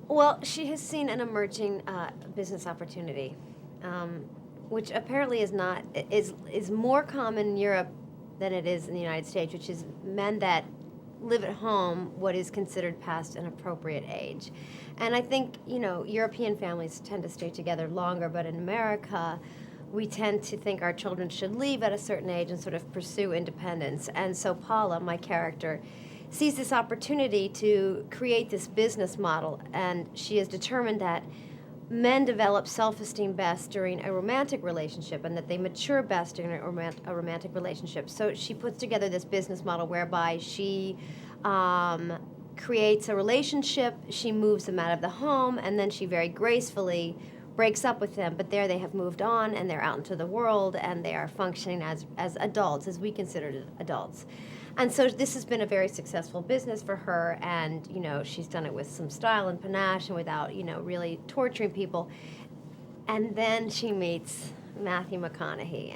Well, she has seen an emerging business opportunity, um, which apparently is more common in Europe than it is in the United States, which is men that live at home what is considered past an appropriate age. And I think, European families tend to stay together longer, but in America, we tend to think our children should leave at a certain age and sort of pursue independence. And so Paula, my character, sees this opportunity to create this business model, and she is determined that men develop self-esteem best during a romantic relationship and that they mature best during a romantic relationship. So she puts together this business model whereby she creates a relationship, she moves them out of the home, and then she very gracefully breaks up with them. But there they have moved on and they're out into the world and they are functioning as adults, as we consider adults. And so this has been a very successful business for her, and she's done it with some style and panache and without really torturing people. And then she meets Matthew McConaughey,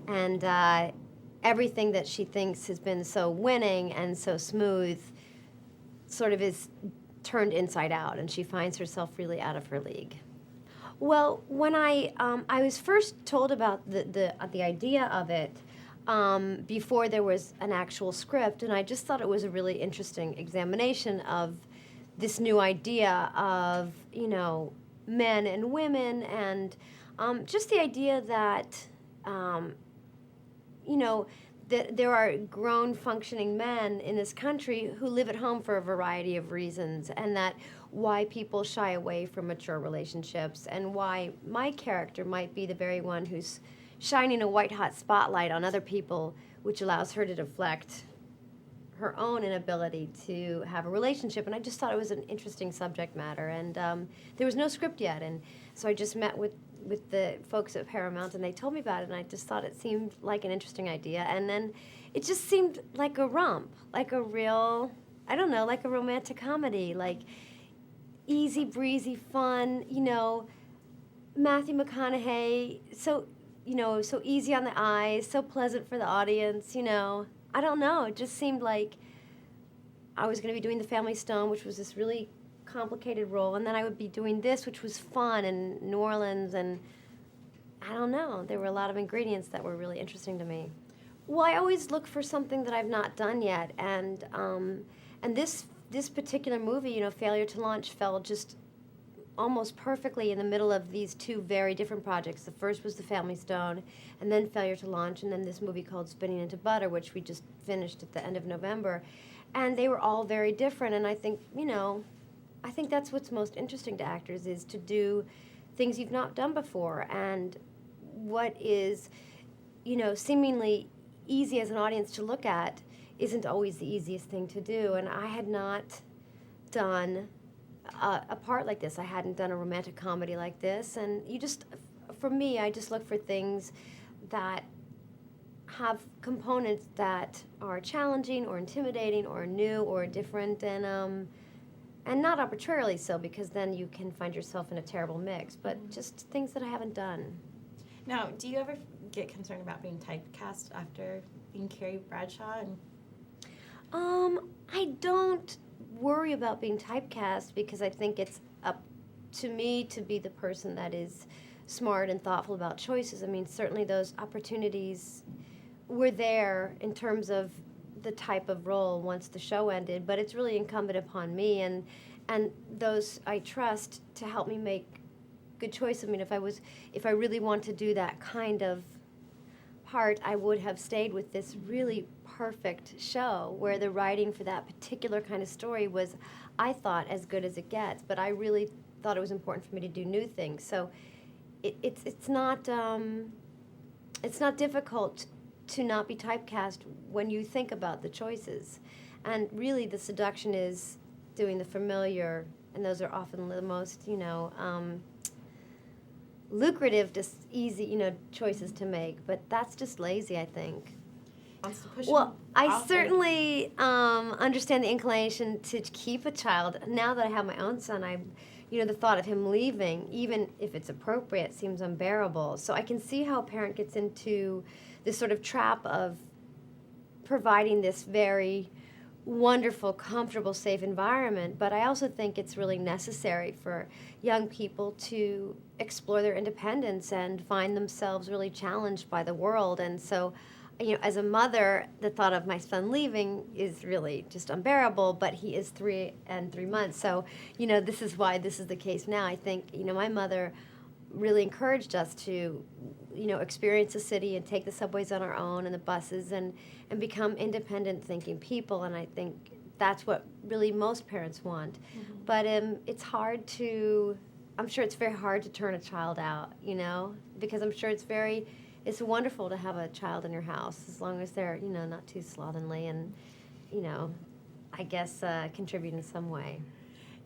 and everything that she thinks has been so winning and so smooth sort of is turned inside out, and she finds herself really out of her league. Well, when I was first told about the idea of it, before there was an actual script, and I just thought it was a really interesting examination of this new idea of men and women, and just the idea that that there are grown functioning men in this country who live at home for a variety of reasons, and that why people shy away from mature relationships, and why my character might be the very one who's shining a white-hot spotlight on other people, which allows her to deflect her own inability to have a relationship. And I just thought it was an interesting subject matter. And there was no script yet, and so I just met with the folks at Paramount, and they told me about it, and I just thought it seemed like an interesting idea. And then it just seemed like a romp, like a real, I don't know, like a romantic comedy, like easy breezy fun, Matthew McConaughey, so easy on the eyes, so pleasant for the audience, I don't know, it just seemed like I was going to be doing The Family Stone, which was this really complicated role, and then I would be doing this, which was fun, in New Orleans, and I don't know, there were a lot of ingredients that were really interesting to me. Well, I always look for something that I've not done yet, and this particular movie, Failure to Launch, fell just almost perfectly in the middle of these two very different projects. The first was The Family Stone, and then Failure to Launch, and then this movie called Spinning into Butter, which we just finished at the end of November. And they were all very different, and I think, I think that's what's most interesting to actors, is to do things you've not done before, and what is, seemingly easy as an audience to look at isn't always the easiest thing to do. And I had not done a part like this. I hadn't done a romantic comedy like this, and for me, I just look for things that have components that are challenging or intimidating or new or different, and not arbitrarily so, because then you can find yourself in a terrible mix, but just things that I haven't done. Now, do you ever get concerned about being typecast after being Carrie Bradshaw? I don't worry about being typecast, because I think it's up to me to be the person that is smart and thoughtful about choices. I mean, certainly those opportunities were there in terms of the type of role once the show ended, but it's really incumbent upon me and those I trust to help me make good choices. I mean, if I really want to do that kind of part, I would have stayed with this really perfect show where the writing for that particular kind of story was, I thought, as good as it gets. But I really thought it was important for me to do new things. So it's not difficult to not be typecast when you think about the choices. And really, the seduction is doing the familiar, and those are often the most, lucrative, just easy, choices to make. But that's just lazy, I think. Well, I certainly understand the inclination to keep a child. Now that I have my own son, the thought of him leaving, even if it's appropriate, seems unbearable. So I can see how a parent gets into this sort of trap of providing this very wonderful, comfortable, safe environment, but I also think it's really necessary for young people to explore their independence and find themselves really challenged by the world. And so, as a mother, the thought of my son leaving is really just unbearable, but he is 3 and 3 months. So, this is why this is the case now. I think, my mother really encouraged us to, experience the city and take the subways on our own and the buses and become independent thinking people. And I think that's what really most parents want. Mm-hmm. But it's hard to, I'm sure it's very hard to turn a child out, because I'm sure it's wonderful to have a child in your house as long as they're, not too slovenly and, I guess contribute in some way.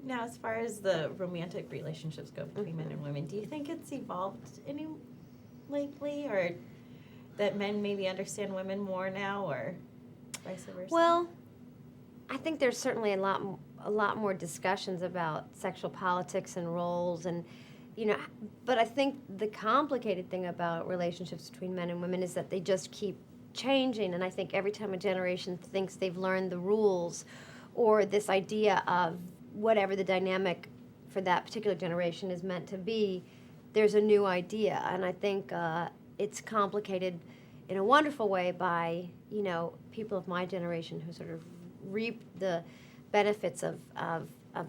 Now, as far as the romantic relationships go between men and women, do you think it's evolved any lately, or that men maybe understand women more now, or vice versa? Well, I think there's certainly a lot more discussions about sexual politics and roles, and but I think the complicated thing about relationships between men and women is that they just keep changing, and I think every time a generation thinks they've learned the rules, or this idea of whatever the dynamic for that particular generation is meant to be, there's a new idea. And I think it's complicated in a wonderful way by, people of my generation who sort of reap the benefits of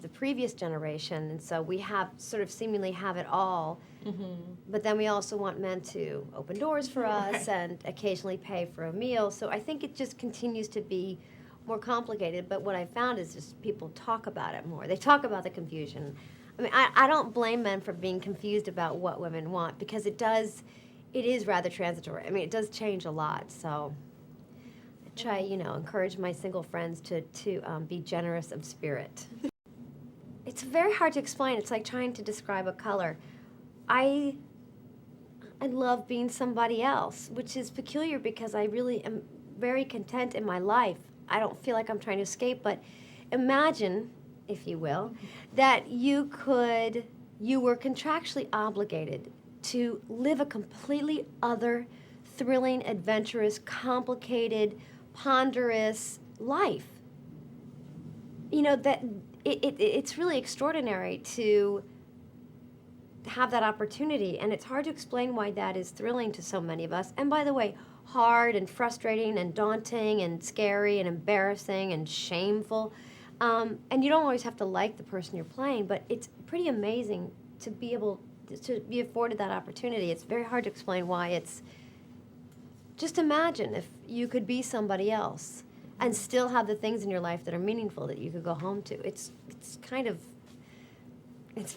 the previous generation. And so we have sort of seemingly have it all. Mm-hmm. But then we also want men to open doors for us right. and occasionally pay for a meal. So I think it just continues to be more complicated, but what I found is just people talk about it more. They talk about the confusion. I mean, I don't blame men for being confused about what women want, because it is rather transitory. I mean, it does change a lot, so I try, encourage my single friends to be generous of spirit. It's very hard to explain. It's like trying to describe a color. I love being somebody else, which is peculiar because I really am very content in my life. I don't feel like I'm trying to escape, but imagine, if you will, that you were contractually obligated to live a completely other, thrilling, adventurous, complicated, ponderous life. That it's really extraordinary to have that opportunity, and it's hard to explain why that is thrilling to so many of us. And by the way, hard and frustrating and daunting and scary and embarrassing and shameful. And you don't always have to like the person you're playing, but it's pretty amazing to be able to be afforded that opportunity. It's very hard to explain why. It's just imagine if you could be somebody else and still have the things in your life that are meaningful that you could go home to. It's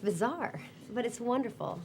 bizarre, but it's wonderful.